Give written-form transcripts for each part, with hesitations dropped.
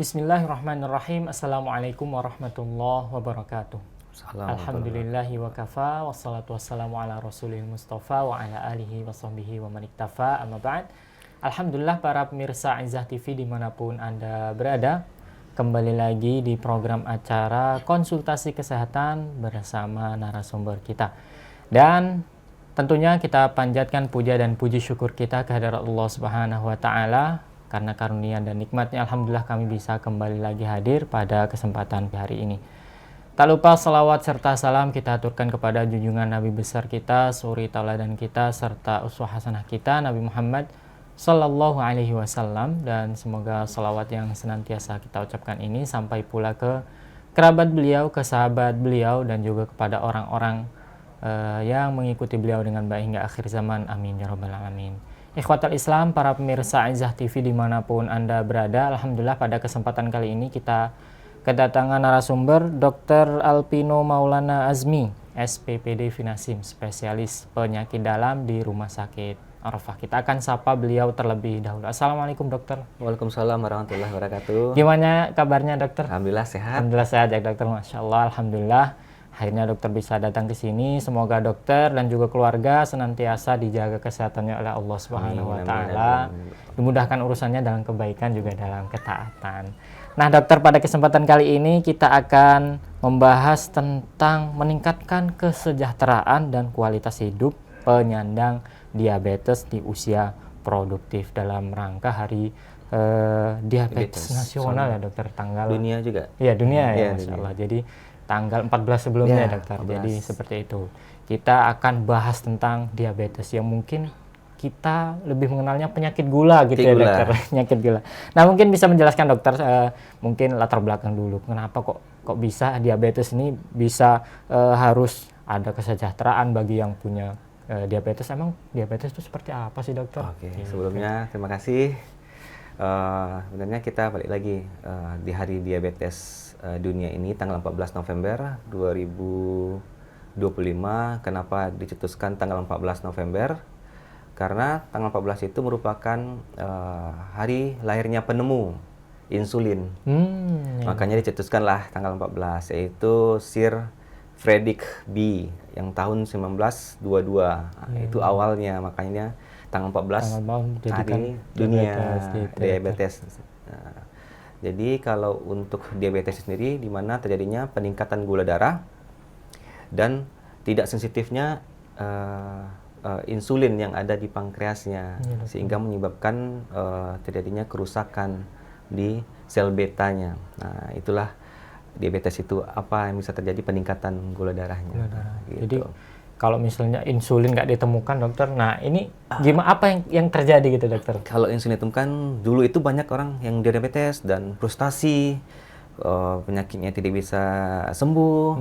Bismillahirrahmanirrahim. Assalamualaikum warahmatullahi wabarakatuh. Alhamdulillahi wa kafa, wassalatu wassalamu ala rasulil mustafa wa ala alihi wa sahbihi wa maniktafa, amma ba'd. Alhamdulillah para pemirsa Izzah TV dimanapun Anda berada, kembali lagi di program acara konsultasi kesehatan bersama narasumber kita. Dan tentunya kita panjatkan puja dan puji syukur kita kehadirat Allah Subhanahu wa Ta'ala. Karena karunia dan nikmatnya, alhamdulillah kami bisa kembali lagi hadir pada kesempatan hari ini. Tak lupa salawat serta salam kita aturkan kepada junjungan Nabi besar kita, suri tauladan kita, serta uswah hasanah kita, Nabi Muhammad Sallallahu Alaihi Wasallam. Dan semoga salawat yang senantiasa kita ucapkan ini sampai pula ke kerabat beliau, ke sahabat beliau, dan juga kepada orang-orang yang mengikuti beliau dengan baik hingga akhir zaman. Amin ya rabbal alamin. Ikhwatal Islam, para pemirsa Izzah TV dimanapun Anda berada, alhamdulillah pada kesempatan kali ini kita kedatangan narasumber Dr. Alpino Maulana Azmi, SPPD Finasim, spesialis penyakit dalam di Rumah Sakit Arafah. Kita akan sapa beliau terlebih dahulu. Assalamualaikum dokter. Waalaikumsalam warahmatullahi wabarakatuh. Gimana kabarnya dokter? Alhamdulillah sehat. Alhamdulillah sehat ya dokter, Masya Allah, alhamdulillah. Akhirnya dokter bisa datang ke sini. Semoga dokter dan juga keluarga senantiasa dijaga kesehatannya oleh Allah Subhanahu wa Ta'ala. Dimudahkan urusannya dalam kebaikan juga dalam ketaatan. Nah dokter, pada kesempatan kali ini kita akan membahas tentang meningkatkan kesejahteraan dan kualitas hidup penyandang diabetes di usia produktif dalam rangka hari diabetes nasional ya dokter, tanggal dunia juga. Iya dunia ya, ya Masya Allah. dunia. Jadi tanggal 14 sebelumnya ya, dokter. 14. Jadi seperti itu. Kita akan bahas tentang diabetes yang mungkin kita lebih mengenalnya penyakit gula gitu ya dokter. Penyakit gula. Nah mungkin bisa menjelaskan dokter mungkin latar belakang dulu. Kenapa kok bisa diabetes ini bisa harus ada kesejahteraan bagi yang punya diabetes. Emang diabetes itu seperti apa sih dokter? Oke, sebelumnya terima kasih. Sebenarnya kita balik lagi di hari diabetes dunia ini tanggal 14 November 2025. Kenapa dicetuskan tanggal 14 November? Karena tanggal 14 itu merupakan hari lahirnya penemu insulin. Makanya dicetuskanlah tanggal 14, yaitu Sir Frederick B yang tahun 1922. Itu awalnya, makanya tanggal 14 hari dunia diabetes. Jadi kalau untuk diabetes sendiri, di mana terjadinya peningkatan gula darah dan tidak sensitifnya insulin yang ada di pankreasnya, sehingga menyebabkan terjadinya kerusakan di sel betanya. Nah, itulah diabetes itu, apa yang bisa terjadi, peningkatan gula darahnya. Gitu. Jadi kalau misalnya insulin nggak ditemukan dokter, nah ini gimana, apa yang terjadi gitu dokter? Kalau insulin ditemukan, dulu itu banyak orang yang diabetes dan frustasi, penyakitnya tidak bisa sembuh,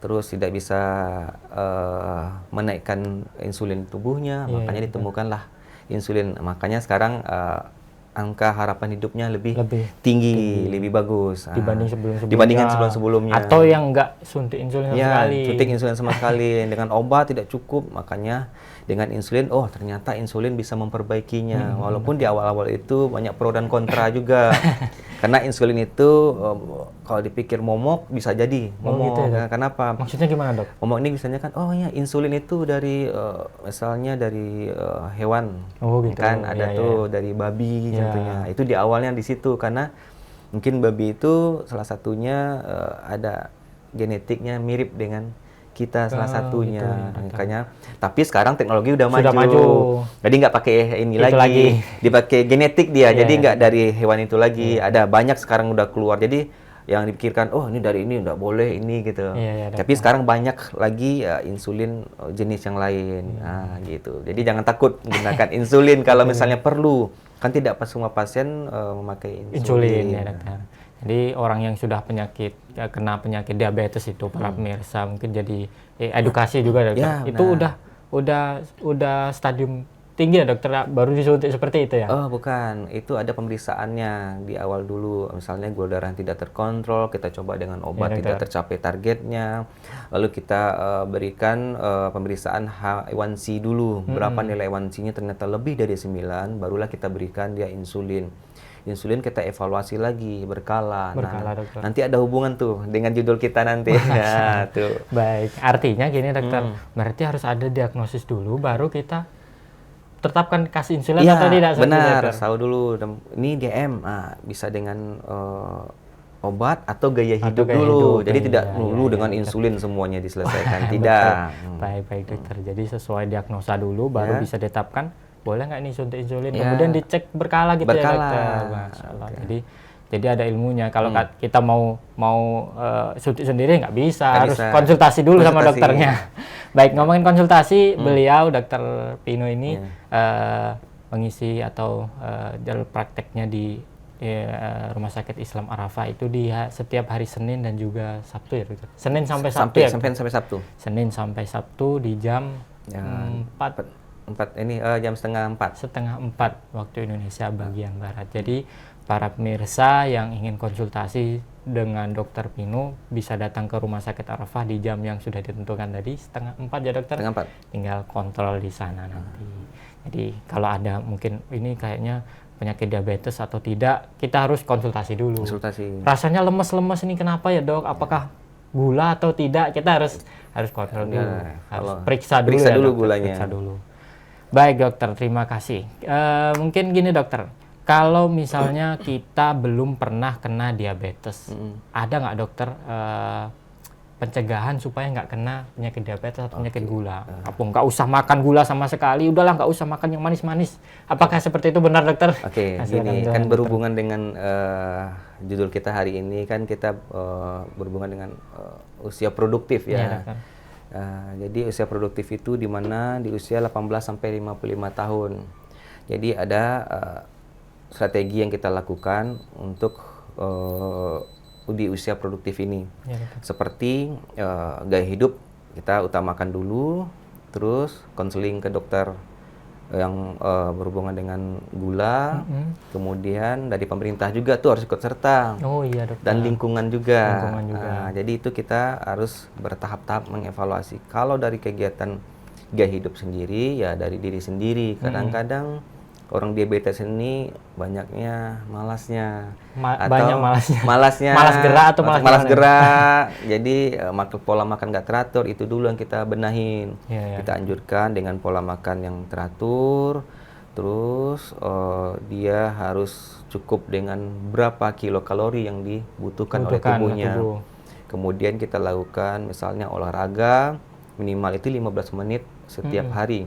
terus tidak bisa menaikkan insulin tubuhnya, makanya ditemukanlah insulin. Makanya sekarang angka harapan hidupnya lebih tinggi, lebih bagus dibandingkan sebelum-sebelumnya. Atau yang enggak suntik insulin sama sekali. Suntik insulin sama sekali, dengan obat tidak cukup, makanya dengan insulin, oh ternyata insulin bisa memperbaikinya. Walaupun di awal-awal itu banyak pro dan kontra juga. Karena insulin itu kalau dipikir momok, bisa jadi momok. Gitu ya, kenapa? Maksudnya gimana dok? Momok ini misalnya kan, oh ya insulin itu dari misalnya dari hewan, gitu. Kan ada tuh dari babi contohnya. Itu di awalnya di situ, karena mungkin babi itu salah satunya ada genetiknya mirip dengan kita salah satunya, gitu, makanya. Tapi sekarang teknologi udah maju. Jadi nggak pakai ini lagi, dipakai genetik dia. Jadi nggak dari hewan itu lagi. Ada banyak sekarang udah keluar. Jadi yang dipikirkan, oh ini dari ini nggak boleh ini gitu. Tapi sekarang banyak lagi insulin jenis yang lain. Nah gitu. Jadi jangan takut menggunakan insulin kalau misalnya perlu. Kan tidak semua pasien memakai insulin. Ya dokter. Jadi orang yang sudah kena penyakit diabetes itu, para pemirsa mungkin jadi edukasi juga dokter. Itu udah stadium tinggi ya dokter, baru disuntik seperti itu ya? Oh bukan, itu ada pemeriksaannya di awal dulu. Misalnya gula darah yang tidak terkontrol, kita coba dengan obat tidak tercapai targetnya. Lalu kita berikan pemeriksaan A1C dulu. Berapa nilai A1C-nya ternyata lebih dari 9, barulah kita berikan dia insulin. Insulin kita evaluasi lagi berkala. Nah, dokter. nanti ada hubungan tuh dengan judul kita nanti. Ya, tuh. Baik, artinya gini dokter, berarti harus ada diagnosis dulu, baru kita tetapkan kasih insulin atau tidak? Benar, tahu dulu. Ini DM, bisa dengan obat atau gaya hidup dulu. Jadi tidak dulu dengan insulin semuanya diselesaikan. Tidak. Baik dokter. Jadi sesuai diagnosa dulu, baru bisa ditetapkan boleh nggak nih suntik insulin. Kemudian dicek berkala gitu ya dokter. Masya Allah. Jadi ada ilmunya. Kalau kita mau suntik sendiri nggak bisa, harus konsultasi dulu sama dokternya. Baik, ngomongin konsultasi, beliau Dokter Pino ini mengisi atau jalur prakteknya di Rumah Sakit Islam Arafah itu di setiap hari Senin dan juga Sabtu ya dokter. Senin sampai Sabtu ya. Sampai Sabtu. Senin sampai Sabtu di jam 4 jam setengah 4 waktu Indonesia bagian barat. Jadi para pemirsa yang ingin konsultasi dengan Dokter Pino bisa datang ke Rumah Sakit Arafah di jam yang sudah ditentukan tadi, setengah 4 ya dokter. Setengah 4. Tinggal kontrol di sana nanti. Jadi kalau ada mungkin ini kayaknya penyakit diabetes atau tidak, kita harus konsultasi dulu. Rasanya lemes-lemes ini kenapa ya dok? Apakah gula atau tidak? Kita harus kontrol dulu. Harus periksa dulu gulanya. Periksa dulu. Baik dokter, terima kasih. Mungkin gini dokter, kalau misalnya kita belum pernah kena diabetes, ada nggak dokter pencegahan supaya nggak kena penyakit diabetes atau penyakit gula? Apa nggak usah makan gula sama sekali, udahlah nggak usah makan yang manis-manis. Apakah seperti itu benar dokter? Gini, kan berhubungan dengan judul kita hari ini, kan kita berhubungan dengan usia produktif ya. Jadi usia produktif itu di mana di usia 18 sampai 55 tahun. Jadi ada strategi yang kita lakukan untuk di usia produktif ini. Seperti gaya hidup kita utamakan dulu, terus konseling ke dokter yang berhubungan dengan gula, kemudian dari pemerintah juga tuh harus ikut serta. Dan lingkungan juga. Jadi itu kita harus bertahap-tahap mengevaluasi. Kalau dari kegiatan gaya hidup sendiri, ya dari diri sendiri. Kadang-kadang orang diabetes ini banyaknya malasnya. Malas gerak atau malas gerak. Jadi pola makan nggak teratur, itu dulu yang kita benahin. Kita anjurkan dengan pola makan yang teratur. Terus dia harus cukup dengan berapa kilokalori yang dibutuhkan oleh tubuhnya. Kemudian kita lakukan misalnya olahraga minimal itu 15 menit setiap hari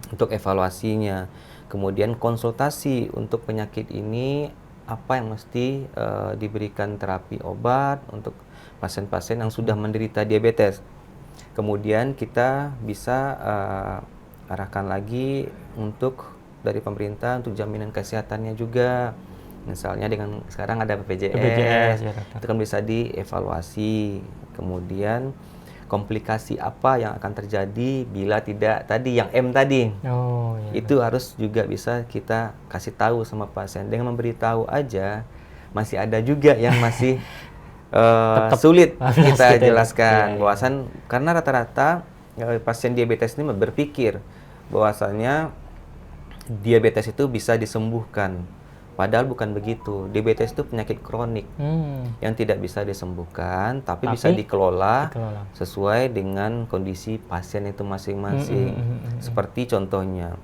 untuk evaluasinya. Kemudian konsultasi untuk penyakit ini, apa yang mesti diberikan terapi obat untuk pasien-pasien yang sudah menderita diabetes. Kemudian kita bisa arahkan lagi untuk dari pemerintah untuk jaminan kesehatannya juga. Misalnya dengan sekarang ada BPJS itu kan bisa dievaluasi. Kemudian komplikasi apa yang akan terjadi bila tidak tadi yang M tadi. Itu harus juga bisa kita kasih tahu sama pasien. Dengan memberitahu aja masih ada juga yang masih sulit kita jelaskan bahwasan, karena rata-rata pasien diabetes ini berpikir bahwasannya diabetes itu bisa disembuhkan. Padahal bukan begitu. Diabetes itu penyakit kronik yang tidak bisa disembuhkan, tapi bisa dikelola sesuai dengan kondisi pasien itu masing-masing. Seperti contohnya,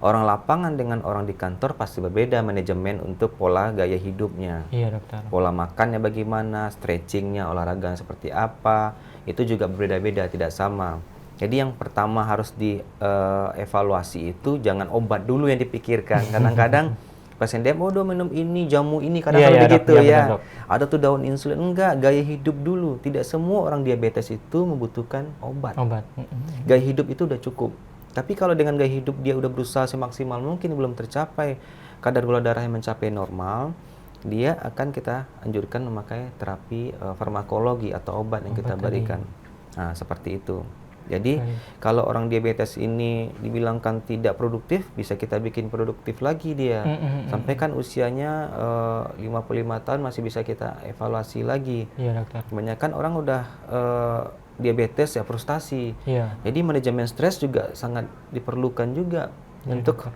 orang lapangan dengan orang di kantor pasti berbeda manajemen untuk pola gaya hidupnya. Pola makannya bagaimana, stretchingnya, olahraga seperti apa, itu juga berbeda-beda, tidak sama. Jadi yang pertama harus dievaluasi itu jangan obat dulu yang dipikirkan. Kadang-kadang pasien dia minum ini, jamu ini, kadang-kadang begitu ya. Ada tuh daun insulin, enggak, gaya hidup dulu. Tidak semua orang diabetes itu membutuhkan obat. Gaya hidup itu udah cukup. Tapi kalau dengan gaya hidup dia udah berusaha semaksimal mungkin belum tercapai kadar gula darah yang mencapai normal, dia akan kita anjurkan memakai terapi farmakologi atau obat yang kita berikan. Nah, seperti itu. Jadi kalau orang diabetes ini dibilangkan tidak produktif, bisa kita bikin produktif lagi dia. Sampai kan usianya 55 tahun masih bisa kita evaluasi lagi. Iya, dokter. Kebanyakan orang udah diabetes ya frustasi. Iya. Jadi manajemen stres juga sangat diperlukan juga untuk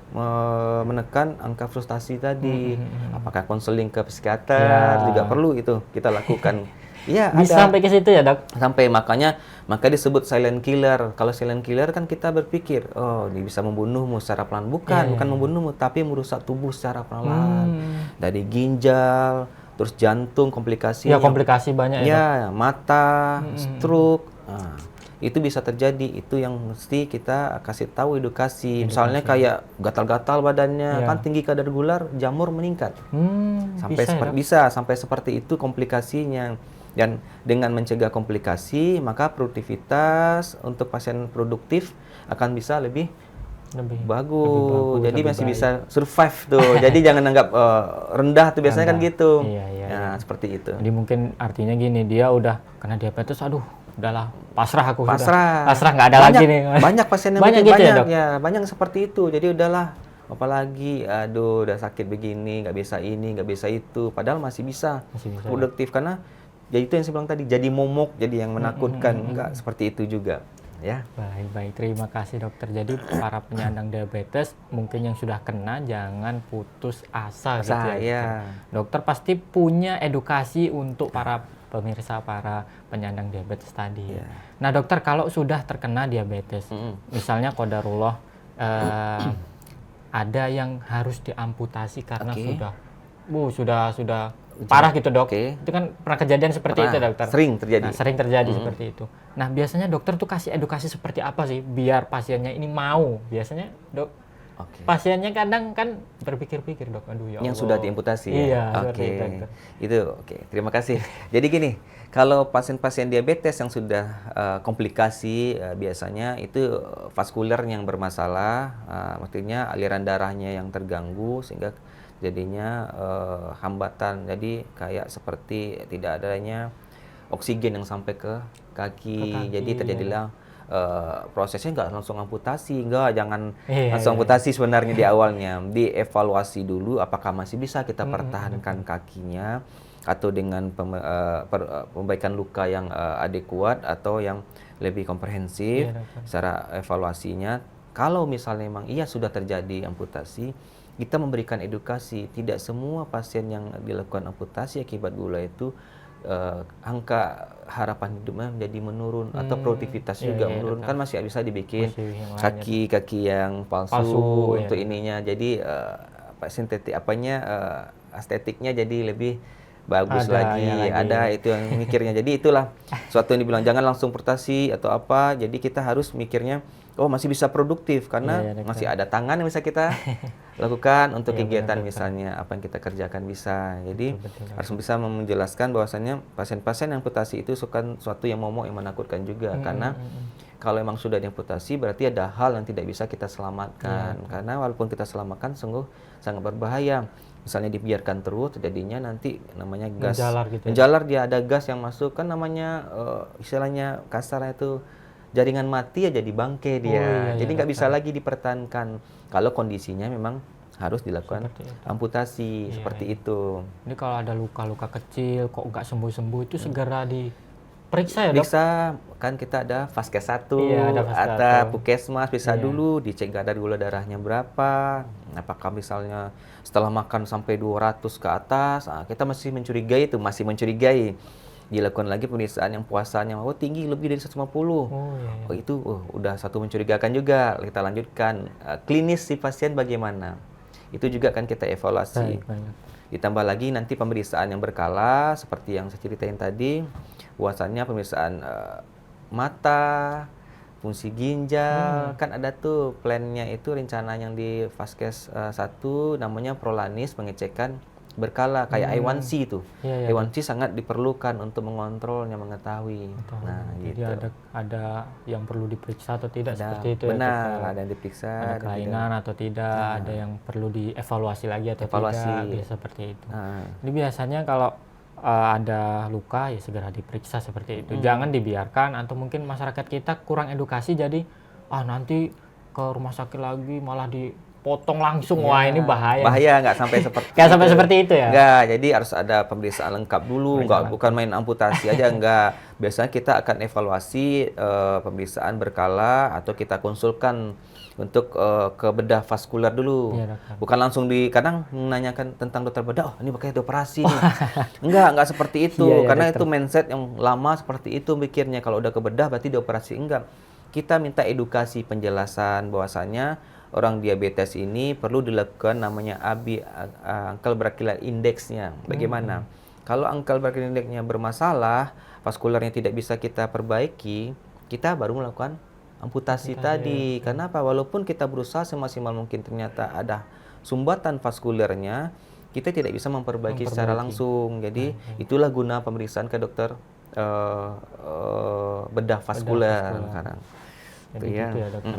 menekan angka frustasi tadi. Apakah konseling ke psikiater juga perlu itu kita lakukan. Iya, bisa ada. sampai ke situ ya, Dok? Sampai maka disebut silent killer. Kalau silent killer kan kita berpikir, oh ini bisa membunuhmu secara pelan. Bukan membunuhmu, tapi merusak tubuh secara perlahan. Dari ginjal, terus jantung, komplikasi. Ya, komplikasi banyak ya, Dok? Mata, stroke. Nah, itu bisa terjadi. Itu yang mesti kita kasih tahu edukasi. Misalnya kayak gatal-gatal badannya, kan tinggi kadar gula, jamur meningkat. Sampai seperti itu komplikasinya. Dan dengan mencegah komplikasi, maka produktivitas untuk pasien produktif akan bisa lebih bagus. Jadi masih bisa survive tuh. Jadi jangan anggap rendah tuh, biasanya kan gitu. Nah, seperti itu. Jadi mungkin artinya gini, dia udah kena diabetes, aduh udahlah pasrah nggak ada lagi nih. Banyak pasien yang banyak gitu ya, Dok? Ya, banyak seperti itu. Jadi udahlah, apalagi aduh udah sakit begini, nggak bisa ini, nggak bisa itu. Padahal masih bisa produktif karena jadi itu yang saya bilang tadi, jadi momok, jadi yang menakutkan. Enggak seperti itu juga. Ya. Baik. Terima kasih, dokter. Jadi para penyandang diabetes mungkin yang sudah kena jangan putus asa gitu ya. Dokter pasti punya edukasi untuk para pemirsa, para penyandang diabetes tadi. Nah, dokter, kalau sudah terkena diabetes, misalnya qadarullah ada yang harus diamputasi karena sudah parah gitu, Dok. Itu kan pernah kejadian seperti itu, dokter. Sering terjadi. Nah, sering terjadi seperti itu. Nah, biasanya dokter tuh kasih edukasi seperti apa sih biar pasiennya ini mau? Biasanya, Dok, pasiennya kadang kan berpikir-pikir, Dok, aduh ya Allah. Yang sudah diamputasi ya? Iya, itu terima kasih. Jadi gini, kalau pasien-pasien diabetes yang sudah komplikasi, biasanya itu vaskuler yang bermasalah, maksudnya aliran darahnya yang terganggu sehingga jadinya hambatan. Jadi kayak seperti tidak adanya oksigen yang sampai ke kaki. Jadi terjadilah prosesnya nggak langsung amputasi, jangan langsung amputasi sebenarnya di awalnya. Dievaluasi dulu apakah masih bisa kita pertahankan kakinya atau dengan pembaikan luka yang adekuat atau yang lebih komprehensif. Secara evaluasinya, kalau misalnya memang sudah terjadi amputasi, kita memberikan edukasi. Tidak semua pasien yang dilakukan amputasi akibat gula itu angka harapan hidupnya menjadi menurun atau produktivitas juga menurun. Kan masih bisa dibikin kaki yang palsu untuk ininya. Jadi estetiknya jadi lebih bagus lagi. Ada itu yang mikirnya. Jadi itulah suatu yang dibilang jangan langsung amputasi atau apa. Jadi kita harus mikirnya, oh masih bisa produktif karena masih ada tangan yang bisa kita lakukan untuk kegiatan misalnya apa yang kita kerjakan bisa. Jadi harus bisa menjelaskan bahwasannya pasien-pasien yang amputasi itu suatu yang momok yang menakutkan juga karena kalau memang sudah diamputasi berarti ada hal yang tidak bisa kita selamatkan karena walaupun kita selamatkan sungguh sangat berbahaya. Misalnya dibiarkan terus, jadinya nanti namanya gas menjalar, dia ada gas yang masuk, kan namanya istilahnya kasarnya itu jaringan mati jadi bangke dia. Jadi nggak bisa lagi dipertahankan kalau kondisinya memang harus dilakukan amputasi seperti itu. Ini kalau ada luka-luka kecil kok nggak sembuh-sembuh itu segera diperiksa ya, Dok? Bisa, kan kita ada Vaskes 1 atau Puskesmas, bisa dulu dicek kadar gula darahnya berapa. Apakah misalnya setelah makan sampai 200 ke atas, kita masih mencurigai. Dilakukan lagi pemeriksaan yang puasanya tinggi lebih dari 150. Itu udah satu mencurigakan juga. Kita lanjutkan klinis si pasien bagaimana. Itu juga kan kita evaluasi. Ditambah lagi nanti pemeriksaan yang berkala seperti yang saya ceritain tadi. Puasannya pemeriksaan mata, fungsi ginjal, kan ada tuh plannya itu rencana yang di Vaskes 1 namanya Prolanis, pengecekan berkala kayak A1C itu. A1C sangat diperlukan untuk mengontrolnya, mengetahui. Nah, jadi ada yang perlu diperiksa atau tidak seperti itu. Benar, ada yang diperiksa, ada kelainan atau tidak, ada yang perlu dievaluasi lagi atau tidak, bisa seperti itu. Ini biasanya kalau ada luka ya segera diperiksa seperti itu. Jangan dibiarkan, atau mungkin masyarakat kita kurang edukasi jadi nanti ke rumah sakit lagi malah dipotong langsung. Ya, Wah, ini bahaya. Bahaya, nggak sampai seperti Nggak sampai seperti itu ya? Nggak, jadi harus ada pemeriksaan lengkap dulu, bukan main amputasi aja, nggak. Biasanya kita akan evaluasi pemeriksaan berkala, atau kita konsulkan untuk ke bedah vaskuler dulu. Iya, Bukan langsung kadang menanyakan tentang dokter bedah, ini pakai operasi nih. Enggak seperti itu. Iya, Karena dokter. itu mindset yang lama seperti itu mikirnya. Kalau udah ke bedah berarti dioperasi. Enggak. Kita minta edukasi, penjelasan bahwasanya orang diabetes ini perlu dilakukan namanya ABI, Ankle Brachial Index-nya. Bagaimana? Kalau Ankle Brachial Index-nya bermasalah, vaskulernya tidak bisa kita perbaiki, kita baru melakukan amputasi tadi. Karena apa? Walaupun kita berusaha semaksimal mungkin, ternyata ada sumbatan vaskulernya, kita tidak bisa memperbaiki secara langsung. Jadi itulah guna pemeriksaan ke dokter bedah vaskuler sekarang. Jadi gitu ya, dokter.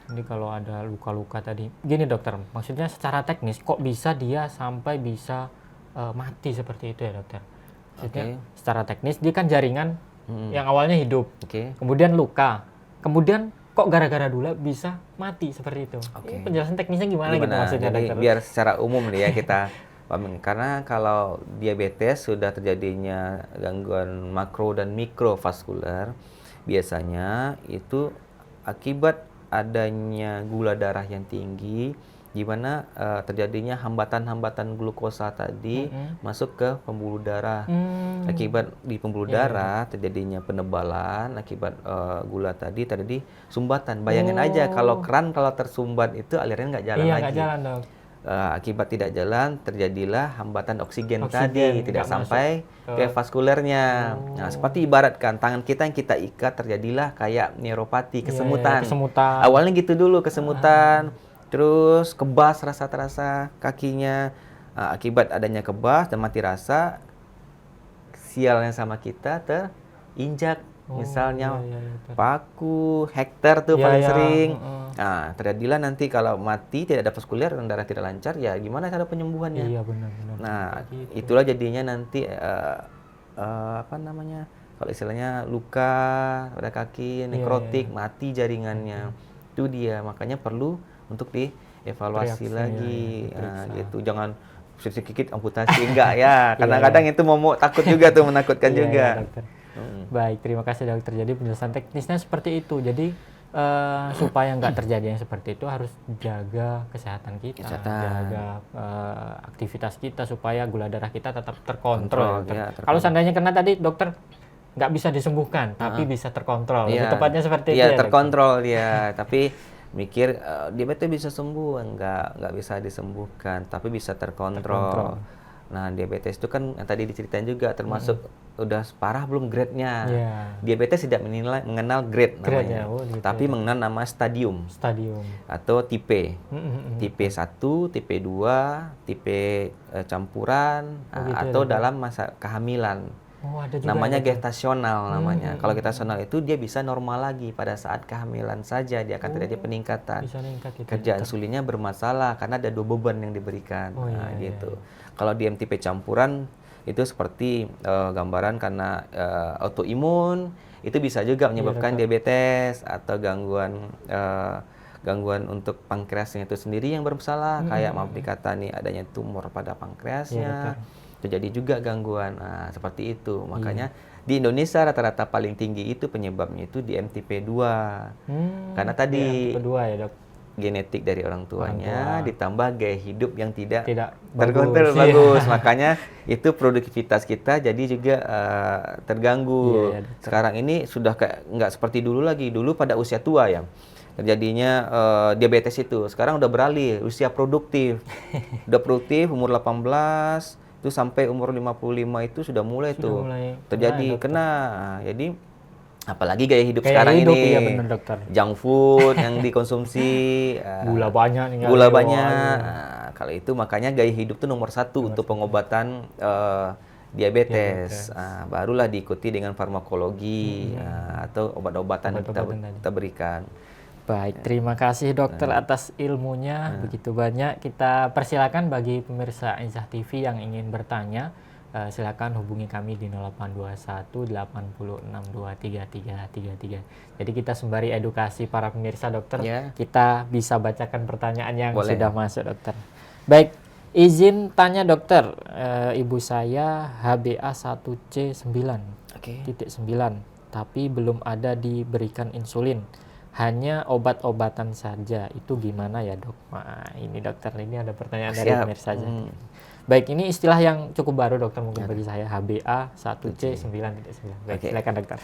Jadi kalau ada luka-luka tadi, gini dokter, maksudnya secara teknis kok bisa dia sampai bisa mati seperti itu ya, dokter? Maksudnya secara teknis dia kan jaringan yang awalnya hidup, kemudian luka, kemudian kok gara-gara dulu bisa mati seperti itu. Ini penjelasan teknisnya gimana gitu maksudnya, Jadi, dokter? biar secara umum nih ya kita pahamin. Karena kalau diabetes sudah terjadinya gangguan makro dan mikrovaskuler, biasanya itu akibat adanya gula darah yang tinggi, di mana terjadinya hambatan-hambatan glukosa tadi masuk ke pembuluh darah. Akibat di pembuluh darah terjadinya penebalan, akibat gula tadi terjadi sumbatan. Bayangin aja kalau keran kalau tersumbat itu alirannya nggak jalan lagi. Nggak jalan, dok. Akibat tidak jalan terjadilah hambatan oksigen tadi, tidak sampai ke vaskulernya. Nah, seperti ibaratkan tangan kita yang kita ikat, terjadilah kayak neuropati, kesemutan. Awalnya gitu dulu, kesemutan, terus kebas rasa terasa kakinya. Akibat adanya kebas dan mati rasa, sialnya sama kita terinjak. Misalnya paku, hektar tuh paling sering. Nah, terjadilah nanti kalau mati tidak ada vaskuler dan darah tidak lancar, ya gimana cara penyembuhannya? Iya, benar-benar. Nah, itulah jadinya nanti apa namanya? Kalau istilahnya luka pada kaki, nekrotik, mati jaringannya. Itu dia, makanya perlu untuk dievaluasi lagi. Gitu. Jangan sedikit amputasi, enggak ya. Kadang-kadang itu takut juga tuh, menakutkan juga. Baik, terima kasih dokter. Jadi penjelasan teknisnya seperti itu. Jadi supaya nggak terjadi yang seperti itu, harus jaga kesehatan kita, jaga aktivitas kita supaya gula darah kita tetap terkontrol. Kalau seandainya kena tadi dokter nggak bisa disembuhkan, tapi bisa terkontrol. Lebih tepatnya seperti itu ya, terkontrol ya. Tapi mikir diabetes bisa sembuh, nggak bisa disembuhkan, tapi bisa terkontrol. Nah, diabetes itu kan yang tadi diceritain juga termasuk udah parah belum grade-nya. Diabetes tidak mengenal grade namanya, tapi mengenal nama stadium atau tipe. Tipe 1, tipe 2, tipe campuran, atau dalam masa kehamilan. Namanya gestasional namanya. Kalau gestasional itu dia bisa normal lagi pada saat kehamilan saja, dia akan terjadi peningkatan. Kerja insulinnya bermasalah karena ada 2 beban yang diberikan. Gitu. Kalau di tipe campuran itu seperti gambaran karena autoimun, itu bisa juga menyebabkan diabetes atau gangguan untuk pankreasnya itu sendiri yang bermasalah, kayak maaf dikata nih adanya tumor pada pankreasnya. Terjadi juga gangguan seperti itu. Makanya di Indonesia rata-rata paling tinggi itu penyebabnya itu di tipe 2. Karena tadi tipe 2 ya, Dok. Genetik dari orang tuanya ditambah gaya hidup yang tidak terkontrol bagus. Makanya itu produktivitas kita jadi juga terganggu. Sekarang ini sudah nggak seperti dulu lagi. Dulu pada usia tua ya terjadinya diabetes itu. Sekarang udah beralih usia produktif. Udah produktif umur 18 itu sampai umur 55 itu sudah mulai terjadi kena. Jadi apalagi gaya hidup sekarang ini, junk food yang dikonsumsi, gula banyak. Kalau itu makanya gaya hidup itu nomor 1 untuk pengobatan diabetes. Barulah diikuti dengan farmakologi atau obat-obatan yang kita berikan. Baik, terima kasih dokter atas ilmunya begitu banyak. Kita persilakan bagi pemirsa Insyah TV yang ingin bertanya silakan hubungi kami di 0821 806233333. Jadi kita sembari edukasi para pemirsa dokter, kita bisa bacakan pertanyaan yang sudah masuk dokter. Baik, izin tanya dokter, ibu saya HbA1c9.9, tapi belum ada diberikan insulin, hanya obat-obatan saja. Itu gimana ya dok? Nah, ini dokter, ini ada pertanyaan dari pemirsa saja. Baik, ini istilah yang cukup baru dokter mungkin bagi saya, HbA1c9.9. Baik, silakan dokter.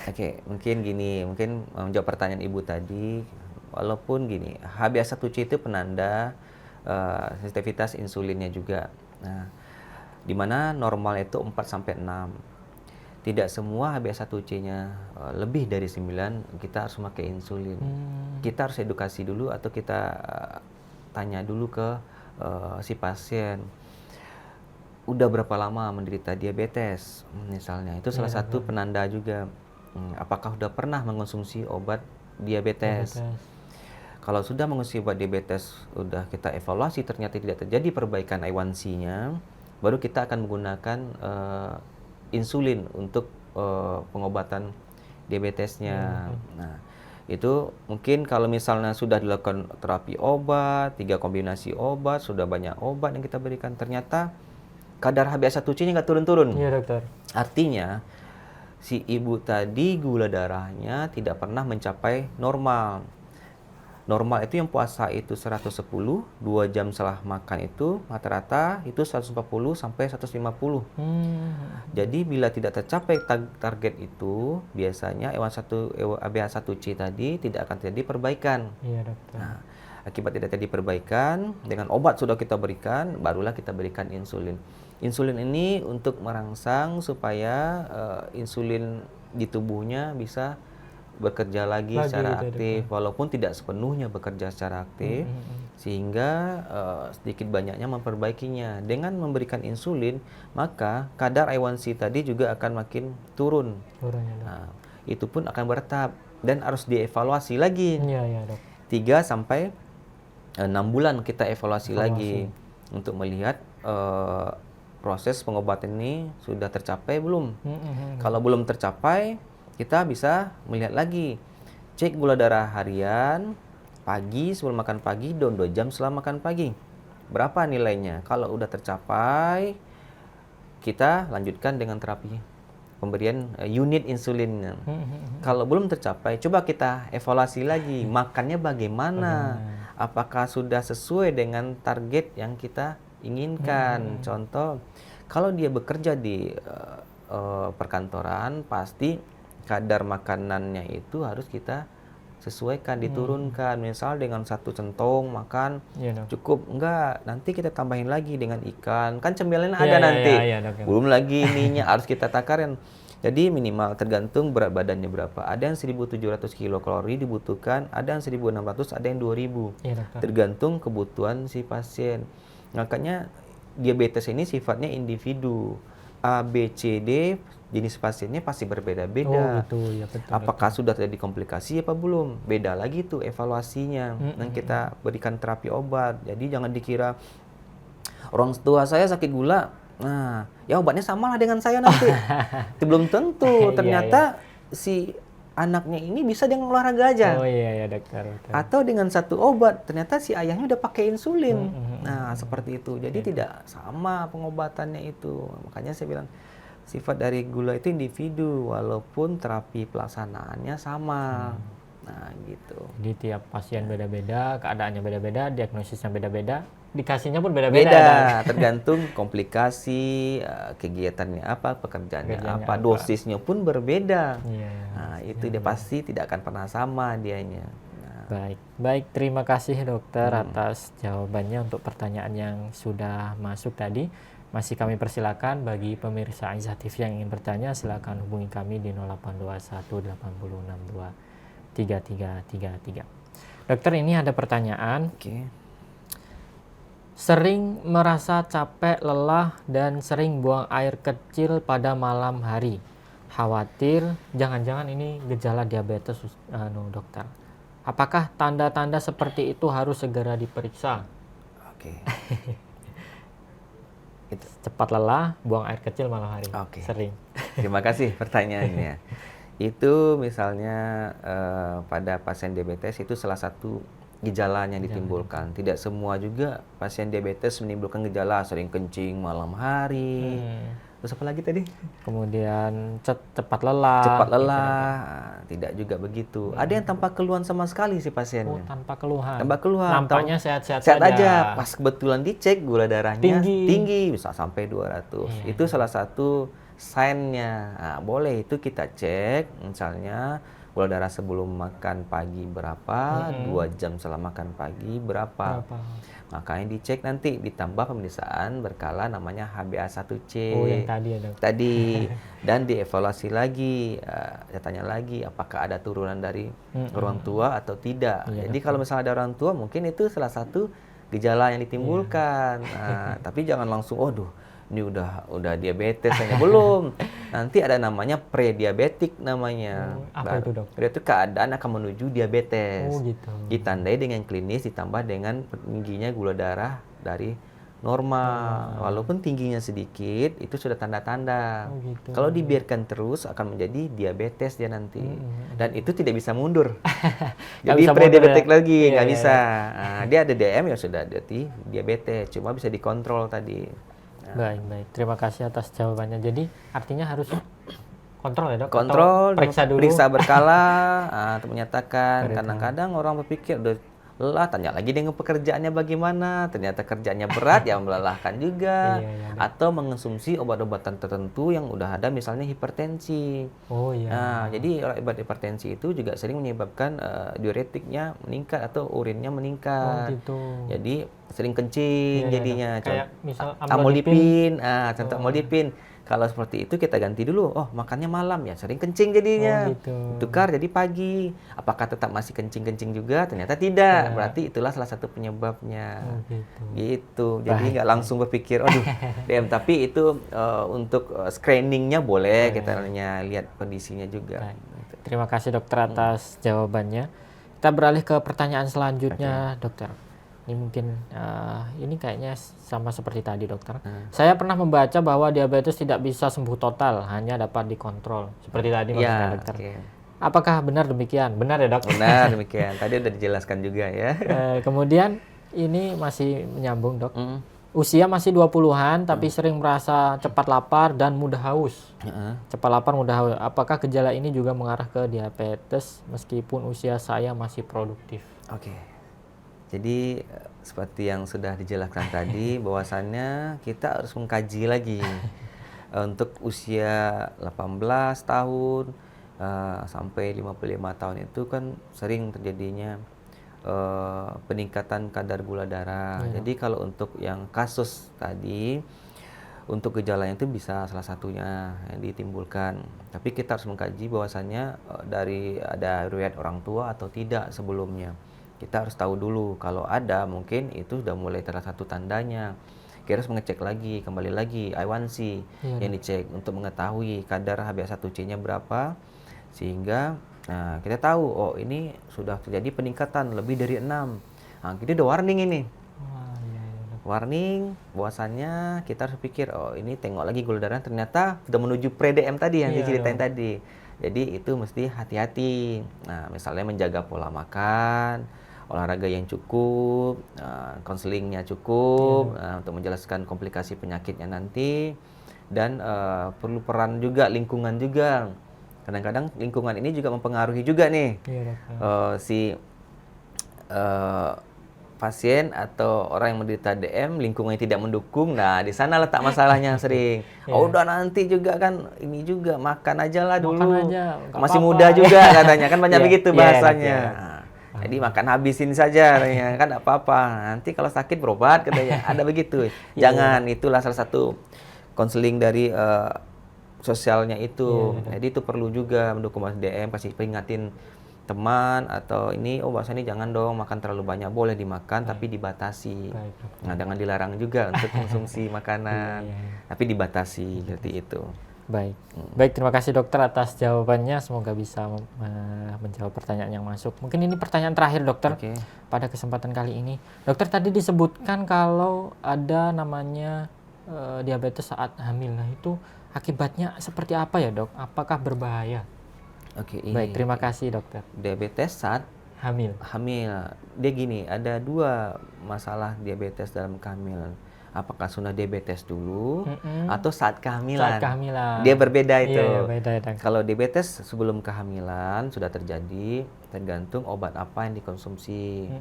Mungkin gini, mungkin menjawab pertanyaan ibu tadi, walaupun gini, HbA1c itu penanda sensitivitas insulinnya juga. Nah, di mana normal itu 4 sampai 6. Tidak semua HbA1c-nya lebih dari 9 kita harus memakai insulin. Kita harus edukasi dulu atau kita tanya dulu ke si pasien. Udah berapa lama menderita diabetes misalnya, itu salah satu penanda juga. Apakah udah pernah mengonsumsi obat diabetes? Kalau sudah mengonsumsi obat diabetes, udah kita evaluasi ternyata tidak terjadi perbaikan A1C-nya, baru kita akan menggunakan insulin untuk pengobatan diabetesnya. Nah, itu mungkin kalau misalnya sudah dilakukan terapi obat, 3 kombinasi obat, sudah banyak obat yang kita berikan, ternyata kadar HbA1c-nya nggak turun-turun. Iya dokter. Artinya si ibu tadi gula darahnya tidak pernah mencapai normal. Normal itu yang puasa itu 110, 2 jam setelah makan itu rata-rata itu 140 sampai 150. Jadi bila tidak tercapai target itu, biasanya HbA1c tadi tidak akan terjadi perbaikan. Iya dokter. Nah, akibat tidak terjadi perbaikan, dengan obat sudah kita berikan, barulah kita berikan insulin. Insulin ini untuk merangsang supaya insulin di tubuhnya bisa bekerja lagi secara aktif, walaupun tidak sepenuhnya bekerja secara aktif, sehingga sedikit banyaknya memperbaikinya. Dengan memberikan insulin, maka kadar A1C tadi juga akan makin turun. Nah, itu pun akan bertahap dan harus dievaluasi lagi. 3 sampai 6 bulan kita evaluasi lagi untuk melihat proses pengobatan ini sudah tercapai belum. Kalau belum tercapai, kita bisa melihat lagi, cek gula darah harian pagi sebelum makan pagi dan 2 jam setelah makan pagi, berapa nilainya. Kalau udah tercapai, kita lanjutkan dengan terapi pemberian unit insulin. Kalau belum tercapai, coba kita evaluasi lagi, makannya bagaimana, apakah sudah sesuai dengan target yang kita inginkan. Contoh, kalau dia bekerja di perkantoran, pasti kadar makanannya itu harus kita sesuaikan, diturunkan. Misal dengan 1 centong makan cukup, enggak, nanti kita tambahin lagi dengan ikan, kan cemilan ada nanti. Belum lagi ininya harus kita takarin. Jadi minimal tergantung berat badannya berapa. Ada yang 1.700 kilokalori dibutuhkan, ada yang 1.600, ada yang 2.000. Tergantung kebutuhan si pasien. Makanya diabetes ini sifatnya individu. A, B, C, D, jenis pasiennya pasti berbeda-beda. Apakah sudah terjadi komplikasi apa belum? Beda lagi tuh evaluasinya. Dan kita berikan terapi obat. Jadi jangan dikira orang tua saya sakit gula, nah ya obatnya samalah dengan saya nanti. Itu belum tentu. Ternyata si anaknya ini bisa dengan olahraga aja. Dokter. Atau dengan 1 obat, ternyata si ayahnya udah pakai insulin. Nah, seperti itu. Jadi tidak sama pengobatannya itu. Makanya saya bilang, sifat dari gula itu individu, walaupun terapi pelaksanaannya sama. Nah, gitu. Jadi tiap pasien beda-beda, keadaannya beda-beda, diagnosisnya beda-beda, dikasihnya pun beda-beda. Tergantung komplikasi, kegiatannya apa, pekerjaannya apa, dosisnya pun berbeda. Nah, itu dia pasti tidak akan pernah sama dianya. Baik, terima kasih dokter atas jawabannya untuk pertanyaan yang sudah masuk tadi. Masih kami persilakan bagi pemirsa Aisyah TV yang ingin bertanya, silakan hubungi kami di 0821 8062 3333. Dokter, ini ada pertanyaan. Sering merasa capek, lelah, dan sering buang air kecil pada malam hari. Khawatir jangan-jangan ini gejala diabetes, dokter. Apakah tanda-tanda seperti itu harus segera diperiksa? cepat lelah, buang air kecil malam hari. Oke. Sering. Terima kasih pertanyaannya. Itu misalnya pada pasien diabetes itu salah satu gejala yang ditimbulkan. Tidak semua juga pasien diabetes menimbulkan gejala sering kencing malam hari. Terus apa lagi tadi? Kemudian cepat lelah. Cepat lelah, tidak juga begitu. Ada yang tanpa keluhan sama sekali si pasiennya. Tanpa keluhan. Tanpa keluhan. Nampaknya sehat-sehat sehat saja. aja. Pas kebetulan dicek gula darahnya tinggi bisa sampai 200. Itu salah satu sign-nya. Nah, boleh itu kita cek, misalnya gula darah sebelum makan pagi berapa, 2 jam setelah makan pagi berapa. Makanya dicek nanti, ditambah pemeriksaan berkala namanya HbA1c. Oh, yang tadi ya, Dok. Tadi. Dan dievaluasi lagi, tanya lagi apakah ada turunan dari orang tua atau tidak. Jadi kalau misalnya ada orang tua, mungkin itu salah satu gejala yang ditimbulkan. Nah, tapi jangan langsung, ini udah diabetes hanya belum. Nanti ada namanya prediabetik namanya. Apa itu, Dok? Itu keadaan akan menuju diabetes. Oh, gitu. Ditandai dengan klinis ditambah dengan tingginya gula darah dari normal. Walaupun tingginya sedikit, itu sudah tanda-tanda. Oh, gitu. Kalau dibiarkan terus akan menjadi diabetes dia nanti. Dan itu tidak bisa mundur. Jadi prediabetik lagi, nggak bisa. Nah, dia ada DM ya sudah jadi diabetes, cuma bisa dikontrol tadi. Baik. Terima kasih atas jawabannya. Jadi artinya harus kontrol ya, Dok? Kontrol, periksa dulu. periksa berkala, untuk menyatakan. Kadang-kadang orang berpikir udah lelah, tanya lagi dengan pekerjaannya bagaimana. Ternyata kerjaannya berat, ya melelahkan juga. Atau mengonsumsi obat-obatan tertentu yang udah ada, misalnya hipertensi. Oh iya. Nah, jadi obat hipertensi itu juga sering menyebabkan diuretiknya meningkat atau urinnya meningkat. Oh gitu. Jadi sering kencing jadinya. Kayak misal amlodipin, contoh amlodipin. Kalau seperti itu kita ganti dulu. Makannya malam ya, sering kencing jadinya. Tukar jadi pagi. Apakah tetap masih kencing-kencing juga? Ternyata tidak. Berarti itulah salah satu penyebabnya. Gitu. Jadi nggak langsung berpikir, DM. Tapi itu untuk screeningnya boleh kita lihat kondisinya juga. Terima kasih dokter atas jawabannya. Kita beralih ke pertanyaan selanjutnya, dokter. Ini mungkin ini kayaknya sama seperti tadi, dokter. Saya pernah membaca bahwa diabetes tidak bisa sembuh total, hanya dapat dikontrol. Seperti tadi maksudnya, dokter. Apakah benar demikian? Benar ya, Dok? Benar demikian. Tadi udah dijelaskan juga ya. Kemudian ini masih menyambung, Dok. Usia masih 20-an tapi sering merasa cepat lapar dan mudah haus. Cepat lapar, mudah haus. Apakah gejala ini juga mengarah ke diabetes meskipun usia saya masih produktif? Oke. Jadi seperti yang sudah dijelaskan tadi, bahwasannya kita harus mengkaji lagi untuk usia 18 tahun sampai 55 tahun itu kan sering terjadinya peningkatan kadar gula darah. Jadi kalau untuk yang kasus tadi, untuk gejalanya itu bisa salah satunya yang ditimbulkan. Tapi kita harus mengkaji bahwasannya dari ada riwayat orang tua atau tidak sebelumnya. Kita harus tahu dulu, kalau ada mungkin itu sudah mulai salah satu tandanya. Kita harus mengecek lagi, kembali lagi A1C yang dicek untuk mengetahui kadar HbA1c-nya berapa, sehingga kita tahu ini sudah terjadi peningkatan lebih dari 6. Nah, kita udah warning ini. Warning bahwasannya kita harus pikir, ini tengok lagi gula darah ternyata sudah menuju pre-DM tadi yang diceritain tadi. Jadi itu mesti hati-hati. Nah, misalnya menjaga pola makan, olahraga yang cukup, konselingnya cukup untuk menjelaskan komplikasi penyakitnya nanti, dan perlu peran juga lingkungan juga. Kadang-kadang lingkungan ini juga mempengaruhi juga nih si pasien atau orang yang menderita DM, lingkungannya tidak mendukung. Nah, di sana letak masalahnya sering. Udah nanti juga kan ini juga makan aja lah dulu. Makan aja, masih muda juga katanya kan banyak begitu bahasanya. Jadi makan habisin saja katanya, kan enggak apa-apa. Nanti kalau sakit berobat katanya. Ada begitu. Jangan, itulah salah satu konseling dari sosialnya itu. Jadi itu perlu juga mendukung DM, pasti peringatin teman atau ini, bahasa ini jangan dong makan terlalu banyak, boleh dimakan tapi dibatasi. Nah, jangan dilarang juga untuk konsumsi makanan, tapi dibatasi seperti itu. Baik, terima kasih dokter atas jawabannya. Semoga bisa menjawab pertanyaan yang masuk. Mungkin ini pertanyaan terakhir, dokter. Pada kesempatan kali ini, dokter tadi disebutkan kalau ada namanya diabetes saat hamil. Nah, itu akibatnya seperti apa ya, Dok? Apakah berbahaya? Oke, Baik, terima kasih, Dokter. diabetes saat Hamil. dia gini, ada dua masalah diabetes dalam kehamilan. Apakah sudah diabetes dulu atau saat kehamilan? Saat kehamilan. Dia berbeda itu. Iya, beda ya, Dok. Kalau diabetes sebelum kehamilan sudah terjadi, tergantung obat apa yang dikonsumsi.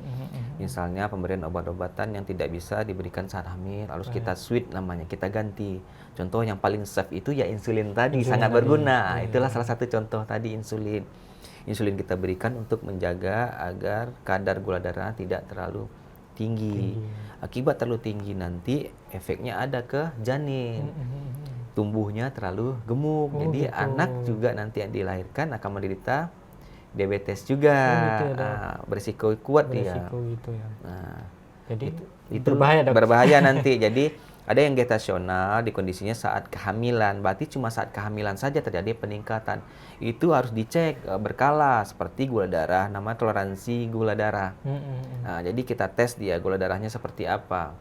Misalnya pemberian obat-obatan yang tidak bisa diberikan saat hamil, harus kita switch namanya, kita ganti. Contoh yang paling safe itu ya insulin tadi, sangat berguna. Itulah salah satu contoh tadi, insulin. Insulin kita berikan untuk menjaga agar kadar gula darah tidak terlalu tinggi. Akibat terlalu tinggi nanti efeknya ada ke janin. Tumbuhnya terlalu gemuk. Jadi gitu. anak juga nanti yang dilahirkan akan menderita diabetes juga. Gitu ya, berisiko kuat berisiko dia. gitu ya. Nah, Jadi itu berbahaya, Dok. berbahaya nanti. Jadi ada yang gestasional di kondisinya saat kehamilan, berarti cuma saat kehamilan saja terjadi peningkatan. Itu harus dicek berkala, seperti gula darah, namanya toleransi gula darah. Nah, jadi kita tes dia gula darahnya seperti apa.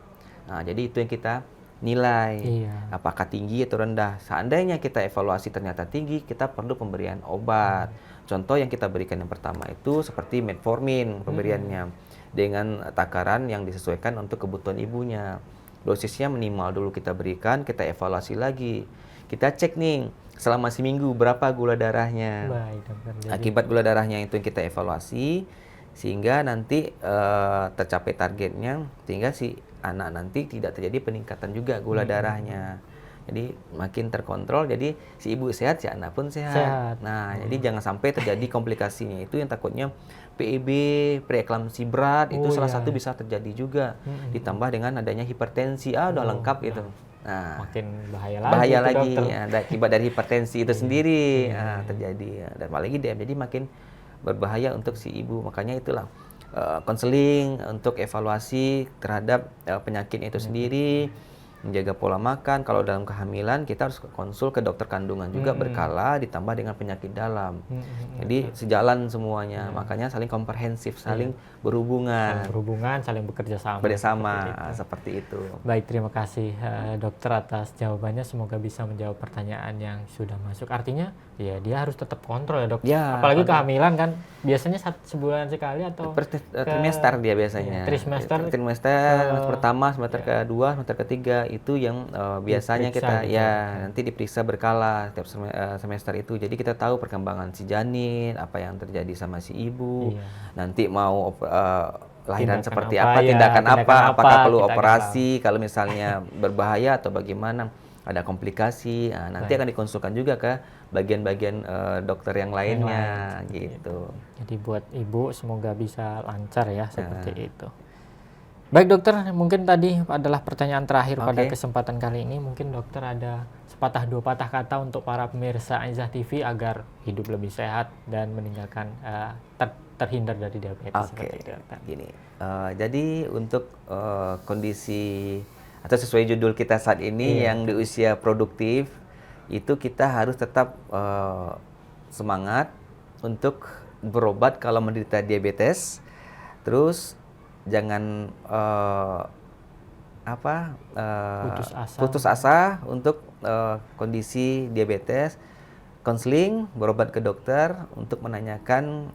Nah, jadi itu yang kita nilai, apakah tinggi atau rendah. Seandainya kita evaluasi ternyata tinggi, kita perlu pemberian obat. Contoh yang kita berikan yang pertama itu seperti metformin pemberiannya dengan takaran yang disesuaikan untuk kebutuhan ibunya. Dosisnya minimal dulu kita berikan, kita evaluasi lagi. Kita cek nih, selama seminggu berapa gula darahnya. Baik, Dokter. Jadi, akibat gula darahnya itu yang kita evaluasi, sehingga nanti tercapai targetnya, sehingga si anak nanti tidak terjadi peningkatan juga gula darahnya. Jadi makin terkontrol, jadi si ibu sehat, si anak pun sehat. Nah, jadi jangan sampai terjadi komplikasinya. Itu yang takutnya PEB, preeklamsi berat, itu salah satu bisa terjadi juga. Ditambah dengan adanya hipertensi, udah lengkap itu. Nah, makin bahaya lagi. Ada akibat dari hipertensi itu sendiri terjadi. Dan apalagi dia jadi makin berbahaya untuk si ibu. Makanya itulah konseling untuk evaluasi terhadap penyakit itu sendiri. Menjaga pola makan. Kalau dalam kehamilan kita harus konsul ke dokter kandungan juga berkala, ditambah dengan penyakit dalam. Jadi sejalan semuanya. Makanya saling komprehensif, saling berhubungan, saling bekerja sama. Seperti itu. Baik, terima kasih dokter atas jawabannya. Semoga bisa menjawab pertanyaan yang sudah masuk. Artinya ya dia harus tetap kontrol ya, Dok. Ya, apalagi kehamilan kan biasanya sebulan sekali atau trimester dia biasanya. Trimester pertama, semester kedua, semester ketiga itu yang biasanya kita gitu. Nanti diperiksa berkala setiap semester itu. Jadi kita tahu perkembangan si janin, apa yang terjadi sama si ibu. Nanti mau lahiran seperti apa, tindakan apa, apakah perlu operasi, kalau misalnya berbahaya atau bagaimana, ada komplikasi, nanti akan dikonsulkan juga ke bagian-bagian dokter yang lainnya gitu. Jadi buat ibu semoga bisa lancar ya seperti itu. Baik, dokter, mungkin tadi adalah pertanyaan terakhir pada kesempatan kali ini. Mungkin dokter ada sepatah dua patah kata untuk para pemirsa Aizah TV agar hidup lebih sehat dan meninggalkan terhindar dari diabetes. Gini, jadi untuk kondisi atau sesuai judul kita saat ini yang di usia produktif, itu kita harus tetap semangat untuk berobat kalau menderita diabetes. Terus jangan putus asa untuk kondisi diabetes. Konseling, berobat ke dokter untuk menanyakan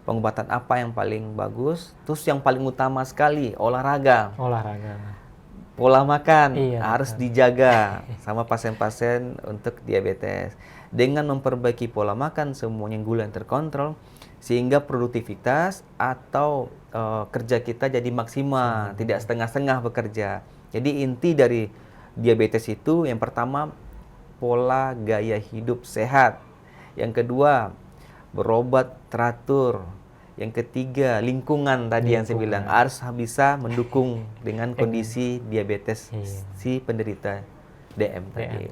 pengobatan apa yang paling bagus. Terus yang paling utama sekali olahraga. Pola makan harus dijaga sama pasien-pasien untuk diabetes. Dengan memperbaiki pola makan, semuanya gula yang terkontrol, sehingga produktivitas atau kerja kita jadi maksimal, tidak setengah-setengah bekerja. Jadi inti dari diabetes itu yang pertama pola gaya hidup sehat. Yang kedua berobat teratur. Yang ketiga lingkungan tadi yang saya bilang harus bisa mendukung dengan kondisi diabetes si penderita DM tadi.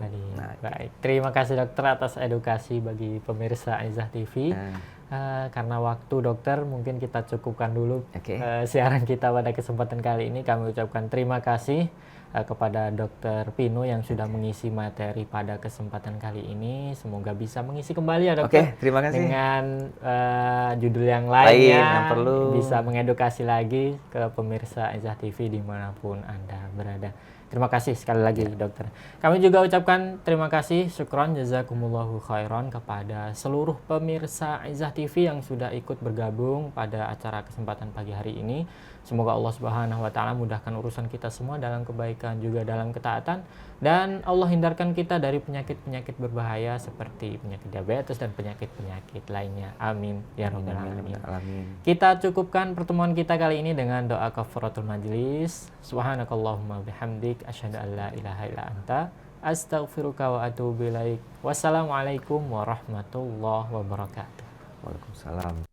Baik, terima kasih dokter atas edukasi bagi pemirsa Aizah TV. karena waktu dokter mungkin kita cukupkan dulu Oke. siaran kita pada kesempatan kali ini. Kami ucapkan terima kasih kepada Dokter Pino yang sudah mengisi materi pada kesempatan kali ini. Semoga bisa mengisi kembali ya dokter. Oke, terima kasih. Dengan judul yang lainnya, yang perlu. bisa mengedukasi lagi ke pemirsa Izzah TV dimanapun Anda berada. Terima kasih sekali lagi dokter. Kami juga ucapkan terima kasih, syukron, jazakumullahu khairan kepada seluruh pemirsa Izzah TV yang sudah ikut bergabung pada acara kesempatan pagi hari ini. Semoga Allah Subhanahu wa taala mudahkan urusan kita semua dalam kebaikan juga dalam ketaatan, dan Allah hindarkan kita dari penyakit-penyakit berbahaya seperti penyakit diabetes dan penyakit-penyakit lainnya. Amin ya rabbal alamin. Kita cukupkan pertemuan kita kali ini dengan doa kafaratul majlis. Subhanakallahumma bihamdik asyhadu an la ilaha illa anta astaghfiruka wa atubu ilaik. Wassalamualaikum warahmatullahi wabarakatuh. Waalaikumsalam.